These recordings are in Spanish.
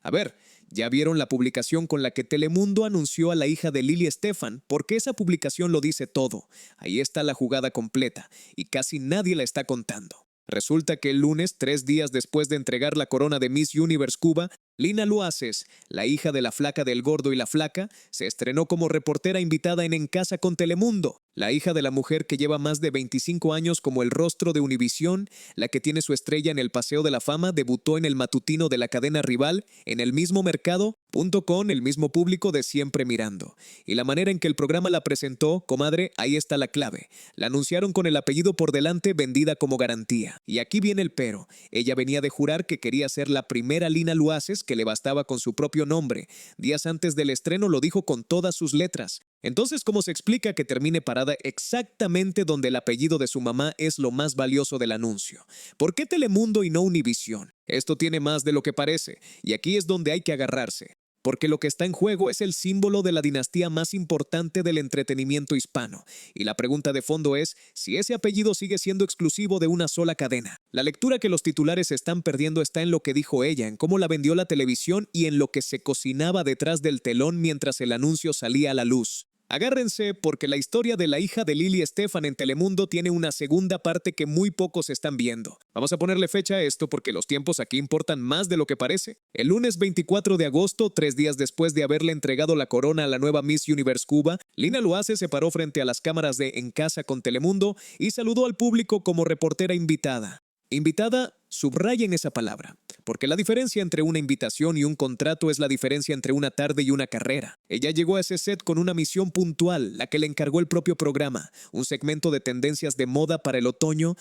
A ver, ¿ya vieron la publicación con la que Telemundo anunció a la hija de Lili Estefan? Porque esa publicación lo dice todo. Ahí está la jugada completa y casi nadie la está contando. Resulta que el lunes, 3 días después de entregar la corona de Miss Universe Cuba, Lina Luaces, la hija de la flaca del gordo y la flaca, se estrenó como reportera invitada En Casa con Telemundo. La hija de la mujer que lleva más de 25 años como el rostro de Univisión, la que tiene su estrella en el Paseo de la Fama, debutó en el matutino de la cadena rival, en el mismo mercado, con el mismo público de siempre mirando. Y la manera en que el programa la presentó, comadre, ahí está la clave. La anunciaron con el apellido por delante, vendida como garantía. Y aquí viene el pero. Ella venía de jurar que quería ser la primera Lina Luaces, que le bastaba con su propio nombre. Días antes del estreno lo dijo con todas sus letras. Entonces, ¿cómo se explica que termine parada exactamente donde el apellido de su mamá es lo más valioso del anuncio? ¿Por qué Telemundo y no Univisión? Esto tiene más de lo que parece, y aquí es donde hay que agarrarse. Porque lo que está en juego es el símbolo de la dinastía más importante del entretenimiento hispano. Y la pregunta de fondo es si ese apellido sigue siendo exclusivo de una sola cadena. La lectura que los titulares están perdiendo está en lo que dijo ella, en cómo la vendió la televisión y en lo que se cocinaba detrás del telón mientras el anuncio salía a la luz. Agárrense porque la historia de la hija de Lili Estefan en Telemundo tiene una segunda parte que muy pocos están viendo. Vamos a ponerle fecha a esto porque los tiempos aquí importan más de lo que parece. El lunes 24 de agosto, 3 días después de haberle entregado la corona a la nueva Miss Universe Cuba, Lina Luaces se paró frente a las cámaras de En Casa con Telemundo y saludó al público como reportera invitada. Invitada, subrayen esa palabra, porque la diferencia entre una invitación y un contrato es la diferencia entre una tarde y una carrera. Ella llegó a ese set con una misión puntual, la que le encargó el propio programa, un segmento de tendencias de moda para el otoño,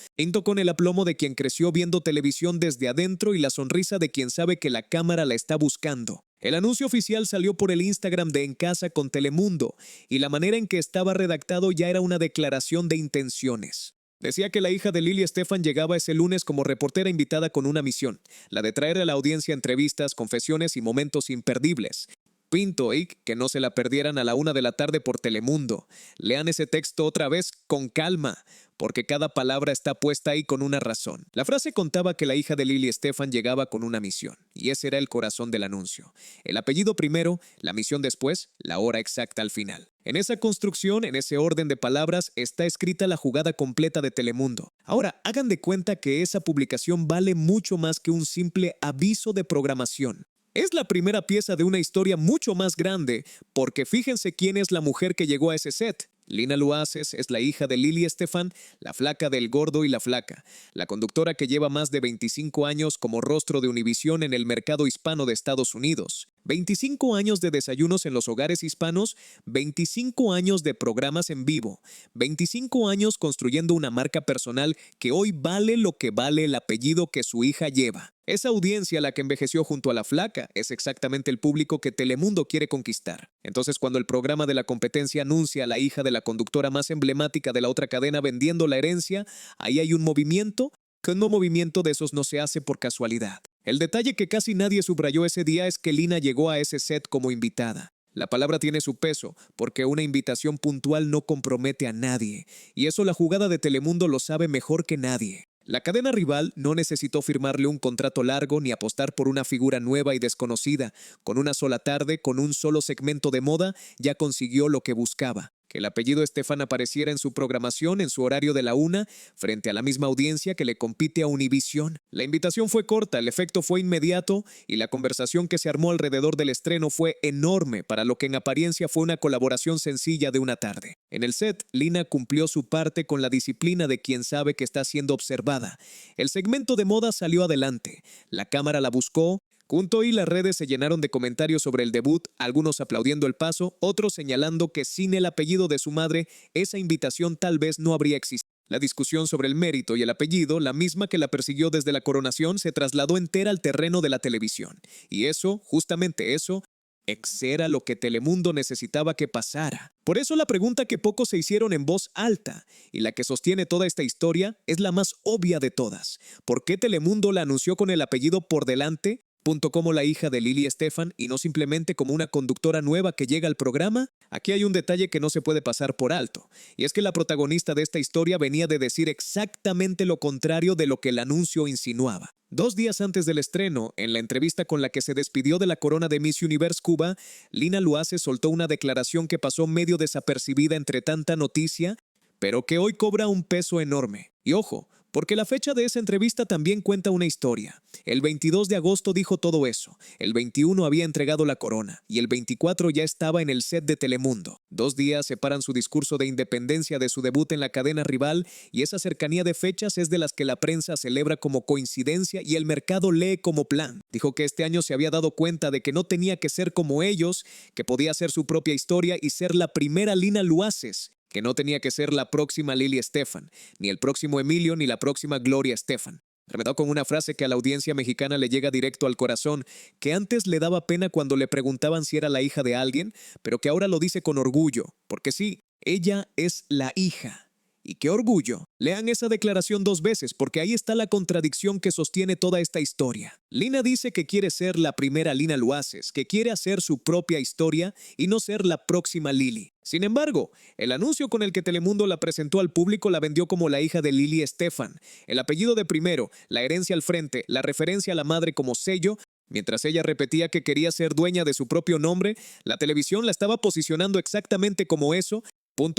con el aplomo de quien creció viendo televisión desde adentro y la sonrisa de quien sabe que la cámara la está buscando. El anuncio oficial salió por el Instagram de En Casa con Telemundo, y la manera en que estaba redactado ya era una declaración de intenciones. Decía que la hija de Lili Estefan llegaba ese lunes como reportera invitada con una misión, la de traer a la audiencia entrevistas, confesiones y momentos imperdibles. Pinto y que no se la perdieran a la 1 de la tarde por Telemundo. Lean ese texto otra vez con calma, porque cada palabra está puesta ahí con una razón. La frase contaba que la hija de Lili Estefan llegaba con una misión, y ese era el corazón del anuncio. El apellido primero, la misión después, la hora exacta al final. En esa construcción, en ese orden de palabras, está escrita la jugada completa de Telemundo. Ahora, hagan de cuenta que esa publicación vale mucho más que un simple aviso de programación. Es la primera pieza de una historia mucho más grande, porque fíjense quién es la mujer que llegó a ese set. Lina Luaces es la hija de Lili Estefan, la flaca del gordo y la flaca, la conductora que lleva más de 25 años como rostro de Univisión en el mercado hispano de Estados Unidos. 25 años de desayunos en los hogares hispanos, 25 años de programas en vivo, 25 años construyendo una marca personal que hoy vale lo que vale el apellido que su hija lleva. Esa audiencia, la que envejeció junto a la flaca, es exactamente el público que Telemundo quiere conquistar. Entonces, cuando el programa de la competencia anuncia a la hija de la conductora más emblemática de la otra cadena vendiendo la herencia, ahí hay un movimiento, que un movimiento de esos no se hace por casualidad. El detalle que casi nadie subrayó ese día es que Lina llegó a ese set como invitada. La palabra tiene su peso, porque una invitación puntual no compromete a nadie, y eso la jugada de Telemundo lo sabe mejor que nadie. La cadena rival no necesitó firmarle un contrato largo ni apostar por una figura nueva y desconocida. Con una sola tarde, con un solo segmento de moda, ya consiguió lo que buscaba. Que el apellido Estefan apareciera en su programación en su horario de la 1, frente a la misma audiencia que le compite a Univisión. La invitación fue corta, el efecto fue inmediato y la conversación que se armó alrededor del estreno fue enorme para lo que en apariencia fue una colaboración sencilla de una tarde. En el set, Lina cumplió su parte con la disciplina de quien sabe que está siendo observada. El segmento de moda salió adelante, la cámara la buscó, junto y las redes se llenaron de comentarios sobre el debut, algunos aplaudiendo el paso, otros señalando que sin el apellido de su madre, esa invitación tal vez no habría existido. La discusión sobre el mérito y el apellido, la misma que la persiguió desde la coronación, se trasladó entera al terreno de la televisión. Y eso, justamente eso, era lo que Telemundo necesitaba que pasara. Por eso la pregunta que pocos se hicieron en voz alta, y la que sostiene toda esta historia, es la más obvia de todas. ¿Por qué Telemundo la anunció con el apellido por delante? Como la hija de Lily Estefan y no simplemente como una conductora nueva que llega al programa. Aquí hay un detalle que no se puede pasar por alto, y es que la protagonista de esta historia venía de decir exactamente lo contrario de lo que el anuncio insinuaba. 2 días antes del estreno, en la entrevista con la que se despidió de la corona de Miss Universe Cuba, Lina Luace soltó una declaración que pasó medio desapercibida entre tanta noticia, pero que hoy cobra un peso enorme. Y ojo, porque la fecha de esa entrevista también cuenta una historia. El 22 de agosto dijo todo eso, el 21 había entregado la corona y el 24 ya estaba en el set de Telemundo. 2 días separan su discurso de independencia de su debut en la cadena rival y esa cercanía de fechas es de las que la prensa celebra como coincidencia y el mercado lee como plan. Dijo que este año se había dado cuenta de que no tenía que ser como ellos, que podía hacer su propia historia y ser la primera Lina Luaces, que no tenía que ser la próxima Lily Estefan, ni el próximo Emilio, ni la próxima Gloria Estefan. Remedó con una frase que a la audiencia mexicana le llega directo al corazón, que antes le daba pena cuando le preguntaban si era la hija de alguien, pero que ahora lo dice con orgullo, porque sí, ella es la hija. ¡Y qué orgullo! Lean esa declaración 2 veces porque ahí está la contradicción que sostiene toda esta historia. Lina dice que quiere ser la primera Lina Luaces, que quiere hacer su propia historia y no ser la próxima Lily. Sin embargo, el anuncio con el que Telemundo la presentó al público la vendió como la hija de Lily Estefan. El apellido de primero, la herencia al frente, la referencia a la madre como sello. Mientras ella repetía que quería ser dueña de su propio nombre, la televisión la estaba posicionando exactamente como eso.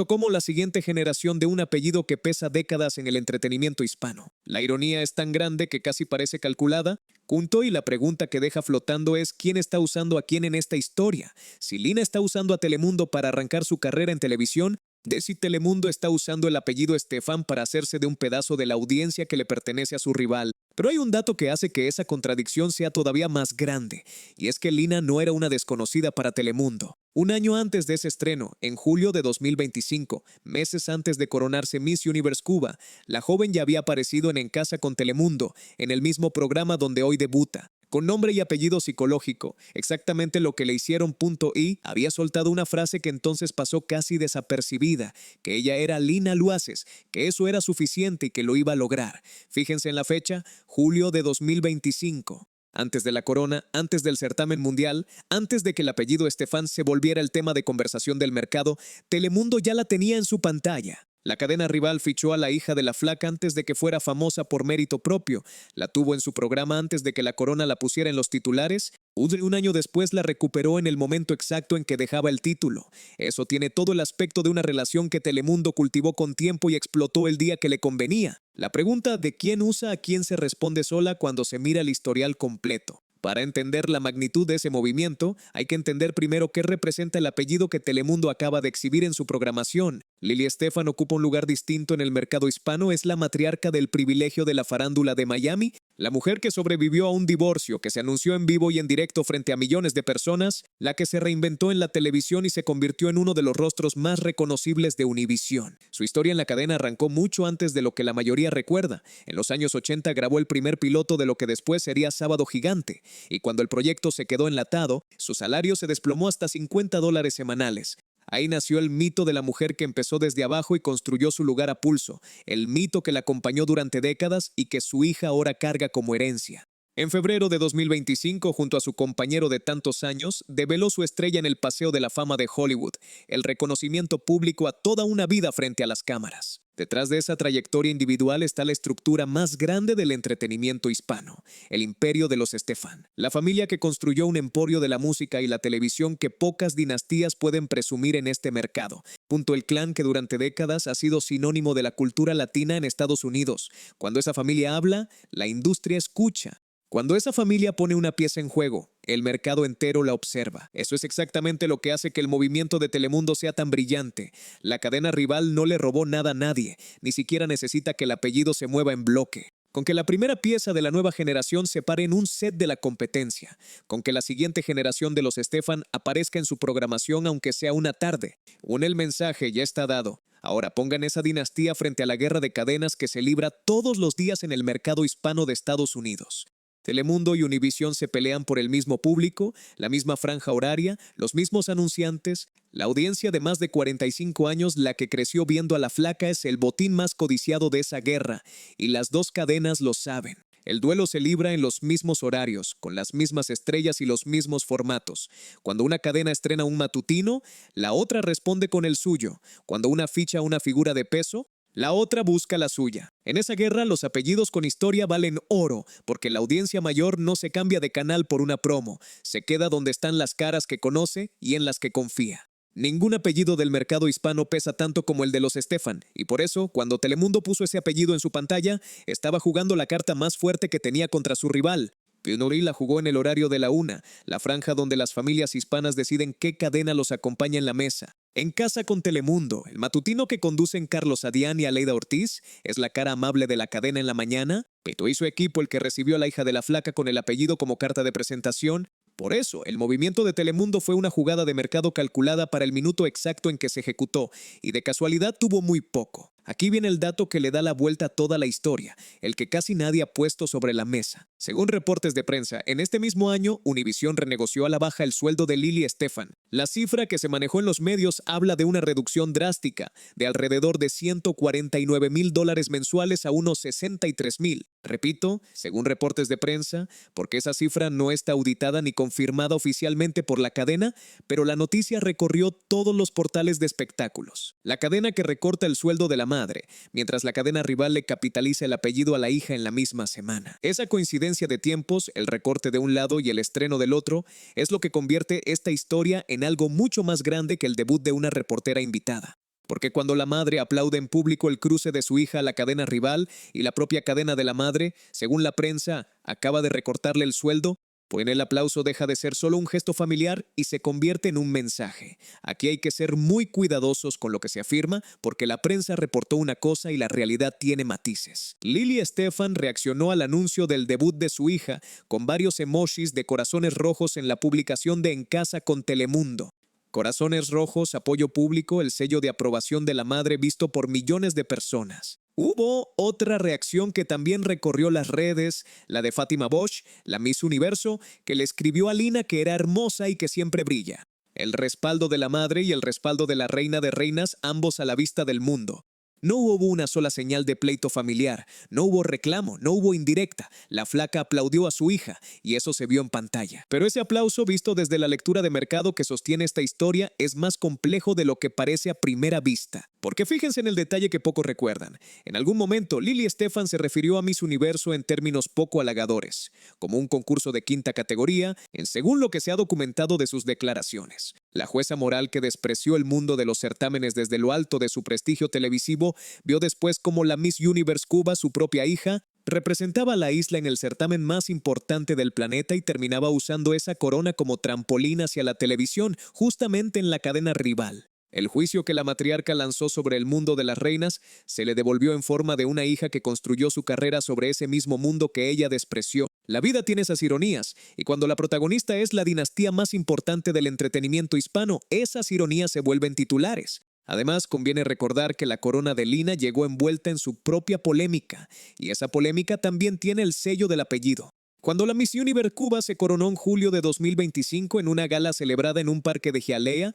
Como la siguiente generación de un apellido que pesa décadas en el entretenimiento hispano. La ironía es tan grande que casi parece calculada. Y la pregunta que deja flotando es ¿quién está usando a quién en esta historia? Si Lina está usando a Telemundo para arrancar su carrera en televisión, de si Telemundo está usando el apellido Estefan para hacerse de un pedazo de la audiencia que le pertenece a su rival. Pero hay un dato que hace que esa contradicción sea todavía más grande, y es que Lina no era una desconocida para Telemundo. Un año antes de ese estreno, en julio de 2025, meses antes de coronarse Miss Universe Cuba, la joven ya había aparecido en Casa con Telemundo, en el mismo programa donde hoy debuta. Con nombre y apellido psicológico, exactamente lo que le hicieron. Y había soltado una frase que entonces pasó casi desapercibida, que ella era Lina Luaces, que eso era suficiente y que lo iba a lograr. Fíjense en la fecha, julio de 2025. Antes de la corona, antes del certamen mundial, antes de que el apellido Estefan se volviera el tema de conversación del mercado, Telemundo ya la tenía en su pantalla. La cadena rival fichó a la hija de la flaca antes de que fuera famosa por mérito propio. La tuvo en su programa antes de que la corona la pusiera en los titulares. Un año después la recuperó en el momento exacto en que dejaba el título. Eso tiene todo el aspecto de una relación que Telemundo cultivó con tiempo y explotó el día que le convenía. La pregunta de quién usa a quién se responde sola cuando se mira el historial completo. Para entender la magnitud de ese movimiento, hay que entender primero qué representa el apellido que Telemundo acaba de exhibir en su programación. Lily Estefan ocupa un lugar distinto en el mercado hispano, es la matriarca del privilegio de la farándula de Miami, la mujer que sobrevivió a un divorcio que se anunció en vivo y en directo frente a millones de personas, la que se reinventó en la televisión y se convirtió en uno de los rostros más reconocibles de Univisión. Su historia en la cadena arrancó mucho antes de lo que la mayoría recuerda. En los años 80 grabó el primer piloto de lo que después sería Sábado Gigante, y cuando el proyecto se quedó enlatado, su salario se desplomó hasta $50 semanales. Ahí nació el mito de la mujer que empezó desde abajo y construyó su lugar a pulso, el mito que la acompañó durante décadas y que su hija ahora carga como herencia. En febrero de 2025, junto a su compañero de tantos años, develó su estrella en el Paseo de la Fama de Hollywood, el reconocimiento público a toda una vida frente a las cámaras. Detrás de esa trayectoria individual está la estructura más grande del entretenimiento hispano, el imperio de los Estefan, la familia que construyó un emporio de la música y la televisión que pocas dinastías pueden presumir en este mercado. El clan que durante décadas ha sido sinónimo de la cultura latina en Estados Unidos. Cuando esa familia habla, la industria escucha. Cuando esa familia pone una pieza en juego, el mercado entero la observa. Eso es exactamente lo que hace que el movimiento de Telemundo sea tan brillante. La cadena rival no le robó nada a nadie, ni siquiera necesita que el apellido se mueva en bloque. Con que la primera pieza de la nueva generación se pare en un set de la competencia. Con que la siguiente generación de los Estefan aparezca en su programación aunque sea una tarde. El mensaje ya está dado. Ahora pongan esa dinastía frente a la guerra de cadenas que se libra todos los días en el mercado hispano de Estados Unidos. Telemundo y Univisión se pelean por el mismo público, la misma franja horaria, los mismos anunciantes. La audiencia de más de 45 años, la que creció viendo a la flaca, es el botín más codiciado de esa guerra, y las dos cadenas lo saben. El duelo se libra en los mismos horarios, con las mismas estrellas y los mismos formatos. Cuando una cadena estrena un matutino, la otra responde con el suyo. Cuando una ficha una figura de peso, la otra busca la suya. En esa guerra, los apellidos con historia valen oro, porque la audiencia mayor no se cambia de canal por una promo, se queda donde están las caras que conoce y en las que confía. Ningún apellido del mercado hispano pesa tanto como el de los Estefan, y por eso, cuando Telemundo puso ese apellido en su pantalla, estaba jugando la carta más fuerte que tenía contra su rival. Pionorí la jugó en el horario de la 1, la franja donde las familias hispanas deciden qué cadena los acompaña en la mesa. En Casa con Telemundo, el matutino que conducen Carlos Adián y Aleida Ortiz es la cara amable de la cadena en la mañana, Peto y su equipo el que recibió a la hija de la flaca con el apellido como carta de presentación. Por eso, el movimiento de Telemundo fue una jugada de mercado calculada para el minuto exacto en que se ejecutó, y de casualidad tuvo muy poco. Aquí viene el dato que le da la vuelta a toda la historia, el que casi nadie ha puesto sobre la mesa. Según reportes de prensa, en este mismo año, Univisión renegoció a la baja el sueldo de Lili Estefan. La cifra que se manejó en los medios habla de una reducción drástica, de alrededor de $149,000 mensuales a unos 63,000. Repito, según reportes de prensa, porque esa cifra no está auditada ni confirmada oficialmente por la cadena, pero la noticia recorrió todos los portales de espectáculos. La cadena que recorta el sueldo de la madre, mientras la cadena rival le capitaliza el apellido a la hija en la misma semana. Esa coincidencia de tiempos, el recorte de un lado y el estreno del otro, es lo que convierte esta historia en algo mucho más grande que el debut de una reportera invitada. Porque cuando la madre aplaude en público el cruce de su hija a la cadena rival y la propia cadena de la madre, según la prensa, acaba de recortarle el sueldo, pues el aplauso deja de ser solo un gesto familiar y se convierte en un mensaje. Aquí hay que ser muy cuidadosos con lo que se afirma porque la prensa reportó una cosa y la realidad tiene matices. Lili Estefan reaccionó al anuncio del debut de su hija con varios emojis de corazones rojos en la publicación de En Casa con Telemundo. Corazones rojos, apoyo público, el sello de aprobación de la madre visto por millones de personas. Hubo otra reacción que también recorrió las redes, la de Fátima Bosch, la Miss Universo, que le escribió a Lina que era hermosa y que siempre brilla. El respaldo de la madre y el respaldo de la reina de reinas, ambos a la vista del mundo. No hubo una sola señal de pleito familiar, no hubo reclamo, no hubo indirecta. La flaca aplaudió a su hija y eso se vio en pantalla. Pero ese aplauso visto desde la lectura de mercado que sostiene esta historia es más complejo de lo que parece a primera vista. Porque fíjense en el detalle que pocos recuerdan. En algún momento, Lili Estefan se refirió a Miss Universo en términos poco halagadores, como un concurso de quinta categoría, según lo que se ha documentado de sus declaraciones. La jueza moral que despreció el mundo de los certámenes desde lo alto de su prestigio televisivo vio después como la Miss Universe Cuba, su propia hija, representaba a la isla en el certamen más importante del planeta y terminaba usando esa corona como trampolín hacia la televisión, justamente en la cadena rival. El juicio que la matriarca lanzó sobre el mundo de las reinas se le devolvió en forma de una hija que construyó su carrera sobre ese mismo mundo que ella despreció. La vida tiene esas ironías, y cuando la protagonista es la dinastía más importante del entretenimiento hispano, esas ironías se vuelven titulares. Además, conviene recordar que la corona de Lina llegó envuelta en su propia polémica, y esa polémica también tiene el sello del apellido. Cuando la Miss Universe Cuba se coronó en julio de 2025 en una gala celebrada en un parque de Hialeah,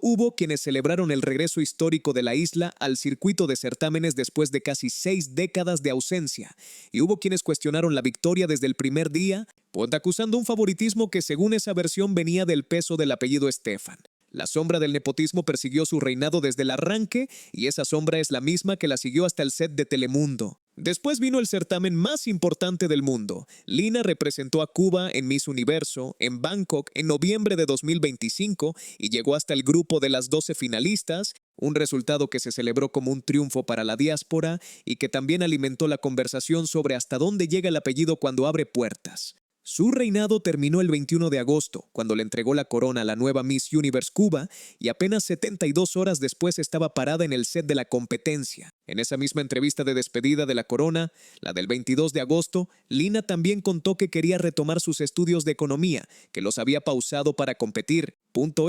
hubo quienes celebraron el regreso histórico de la isla al circuito de certámenes después de casi 6 décadas de ausencia, y hubo quienes cuestionaron la victoria desde el primer día, acusando un favoritismo que según esa versión venía del peso del apellido Estefan. La sombra del nepotismo persiguió su reinado desde el arranque y esa sombra es la misma que la siguió hasta el set de Telemundo. Después vino el certamen más importante del mundo. Lina representó a Cuba en Miss Universo, en Bangkok, en noviembre de 2025 y llegó hasta el grupo de las 12 finalistas, un resultado que se celebró como un triunfo para la diáspora y que también alimentó la conversación sobre hasta dónde llega el apellido cuando abre puertas. Su reinado terminó el 21 de agosto, cuando le entregó la corona a la nueva Miss Universe Cuba y apenas 72 horas después estaba parada en el set de la competencia. En esa misma entrevista de despedida de la corona, la del 22 de agosto, Lina también contó que quería retomar sus estudios de economía, que los había pausado para competir.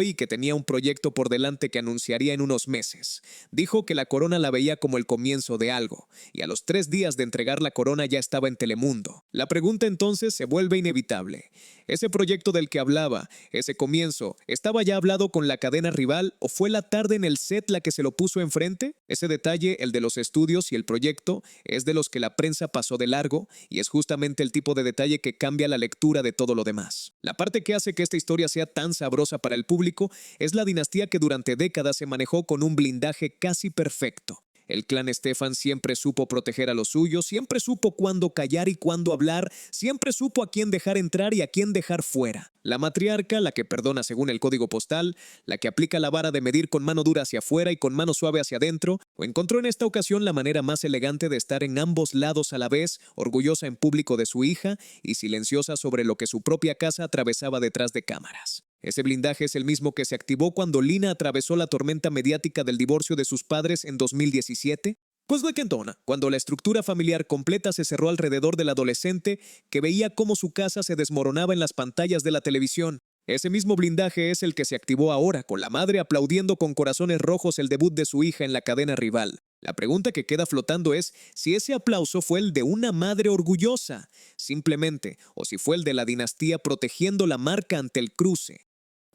Y que tenía un proyecto por delante que anunciaría en unos meses. Dijo que la corona la veía como el comienzo de algo, y a los 3 días de entregar la corona ya estaba en Telemundo. La pregunta entonces se vuelve inevitable. Ese proyecto del que hablaba, ese comienzo, ¿estaba ya hablado con la cadena rival o fue la tarde en el set la que se lo puso enfrente? Ese detalle, el de los estudios y el proyecto, es de los que la prensa pasó de largo y es justamente el tipo de detalle que cambia la lectura de todo lo demás. La parte que hace que esta historia sea tan sabrosa para el público es la dinastía que durante décadas se manejó con un blindaje casi perfecto. El clan Estefan siempre supo proteger a los suyos, siempre supo cuándo callar y cuándo hablar, siempre supo a quién dejar entrar y a quién dejar fuera. La matriarca, la que perdona según el código postal, la que aplica la vara de medir con mano dura hacia afuera y con mano suave hacia adentro, o encontró en esta ocasión la manera más elegante de estar en ambos lados a la vez, orgullosa en público de su hija y silenciosa sobre lo que su propia casa atravesaba detrás de cámaras. Ese blindaje es el mismo que se activó cuando Lina atravesó la tormenta mediática del divorcio de sus padres en 2017. Pues de qué entona, cuando la estructura familiar completa se cerró alrededor del adolescente que veía cómo su casa se desmoronaba en las pantallas de la televisión. Ese mismo blindaje es el que se activó ahora, con la madre aplaudiendo con corazones rojos el debut de su hija en la cadena rival. La pregunta que queda flotando es si ese aplauso fue el de una madre orgullosa, simplemente, o si fue el de la dinastía protegiendo la marca ante el cruce.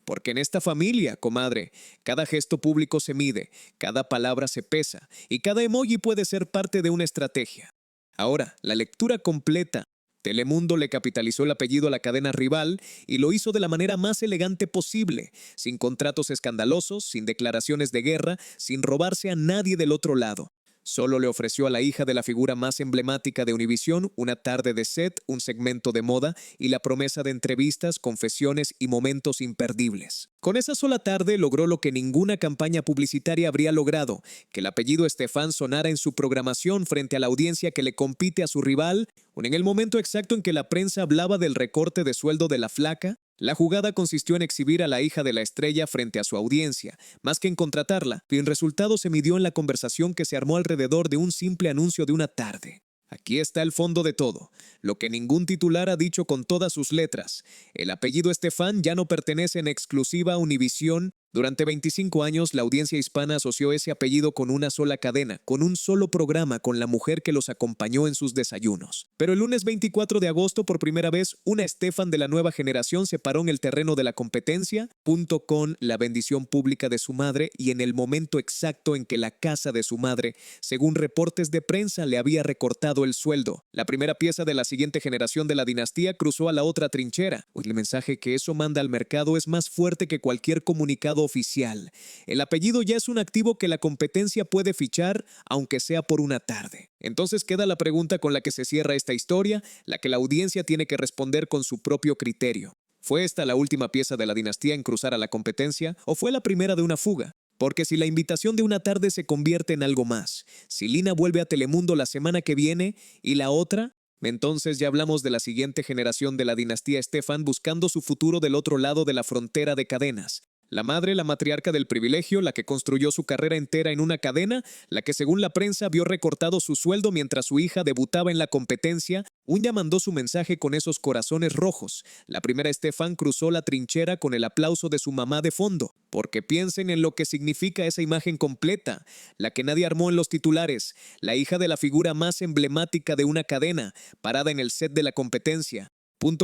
Porque en esta familia, comadre, cada gesto público se mide, cada palabra se pesa y cada emoji puede ser parte de una estrategia. Ahora, la lectura completa. Telemundo le capitalizó el apellido a la cadena rival y lo hizo de la manera más elegante posible, sin contratos escandalosos, sin declaraciones de guerra, sin robarse a nadie del otro lado. Solo le ofreció a la hija de la figura más emblemática de Univisión una tarde de set, un segmento de moda y la promesa de entrevistas, confesiones y momentos imperdibles. Con esa sola tarde logró lo que ninguna campaña publicitaria habría logrado, que el apellido Estefan sonara en su programación frente a la audiencia que le compite a su rival, en el momento exacto en que la prensa hablaba del recorte de sueldo de la flaca. La jugada consistió en exhibir a la hija de la estrella frente a su audiencia, más que en contratarla, y el resultado se midió en la conversación que se armó alrededor de un simple anuncio de una tarde. Aquí está el fondo de todo, lo que ningún titular ha dicho con todas sus letras. El apellido Estefan ya no pertenece en exclusiva a Univisión. Durante 25 años, la audiencia hispana asoció ese apellido con una sola cadena, con un solo programa, con la mujer que los acompañó en sus desayunos. Pero el lunes 24 de agosto, por primera vez, una Estefan de la nueva generación se paró en el terreno de la competencia, junto con la bendición pública de su madre y en el momento exacto en que la casa de su madre, según reportes de prensa, le había recortado el sueldo. La primera pieza de la siguiente generación de la dinastía cruzó a la otra trinchera. Hoy el mensaje que eso manda al mercado es más fuerte que cualquier comunicado oficial. El apellido ya es un activo que la competencia puede fichar, aunque sea por una tarde. Entonces queda la pregunta con la que se cierra esta historia, la que la audiencia tiene que responder con su propio criterio. ¿Fue esta la última pieza de la dinastía en cruzar a la competencia o fue la primera de una fuga? Porque si la invitación de una tarde se convierte en algo más, si Lina vuelve a Telemundo la semana que viene y la otra, entonces ya hablamos de la siguiente generación de la dinastía Estefan buscando su futuro del otro lado de la frontera de cadenas. La madre, la matriarca del privilegio, la que construyó su carrera entera en una cadena, la que según la prensa vio recortado su sueldo mientras su hija debutaba en la competencia, ya mandó su mensaje con esos corazones rojos. La primera Estefan cruzó la trinchera con el aplauso de su mamá de fondo, porque piensen en lo que significa esa imagen completa, la que nadie armó en los titulares, la hija de la figura más emblemática de una cadena, parada en el set de la competencia.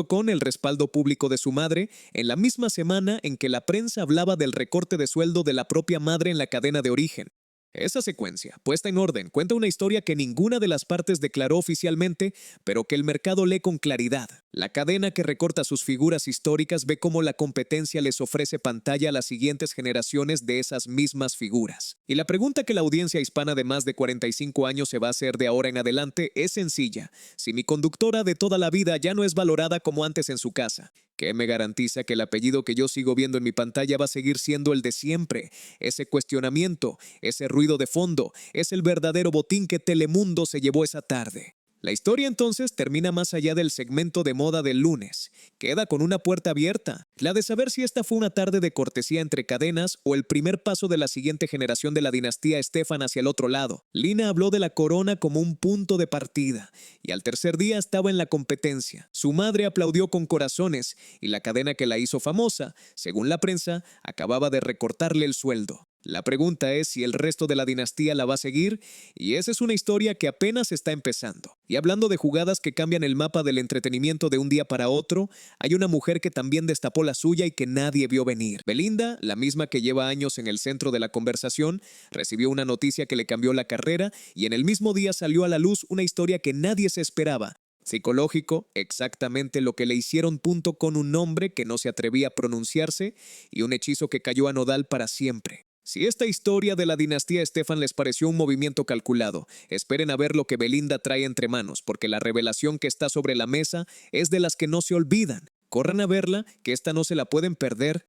Con el respaldo público de su madre, en la misma semana en que la prensa hablaba del recorte de sueldo de la propia madre en la cadena de origen. Esa secuencia, puesta en orden, cuenta una historia que ninguna de las partes declaró oficialmente, pero que el mercado lee con claridad. La cadena que recorta sus figuras históricas ve cómo la competencia les ofrece pantalla a las siguientes generaciones de esas mismas figuras. Y la pregunta que la audiencia hispana de más de 45 años se va a hacer de ahora en adelante es sencilla. Si mi conductora de toda la vida ya no es valorada como antes en su casa, ¿qué me garantiza que el apellido que yo sigo viendo en mi pantalla va a seguir siendo el de siempre? Ese cuestionamiento, ese ruido de fondo, es el verdadero botín que Telemundo se llevó esa tarde. La historia entonces termina más allá del segmento de moda del lunes. Queda con una puerta abierta, la de saber si esta fue una tarde de cortesía entre cadenas o el primer paso de la siguiente generación de la dinastía Estefan hacia el otro lado. Lina habló de la corona como un punto de partida y al tercer día estaba en la competencia. Su madre aplaudió con corazones y la cadena que la hizo famosa, según la prensa, acababa de recortarle el sueldo. La pregunta es si el resto de la dinastía la va a seguir, y esa es una historia que apenas está empezando. Y hablando de jugadas que cambian el mapa del entretenimiento de un día para otro, hay una mujer que también destapó la suya y que nadie vio venir. Belinda, la misma que lleva años en el centro de la conversación, recibió una noticia que le cambió la carrera y en el mismo día salió a la luz una historia que nadie se esperaba. Psicológico, exactamente lo que le hicieron punto con un nombre que no se atrevía a pronunciarse y un hechizo que cayó a Nodal para siempre. Si esta historia de la dinastía Estefan les pareció un movimiento calculado, esperen a ver lo que Belinda trae entre manos, porque la revelación que está sobre la mesa es de las que no se olvidan. Corran a verla, que esta no se la pueden perder.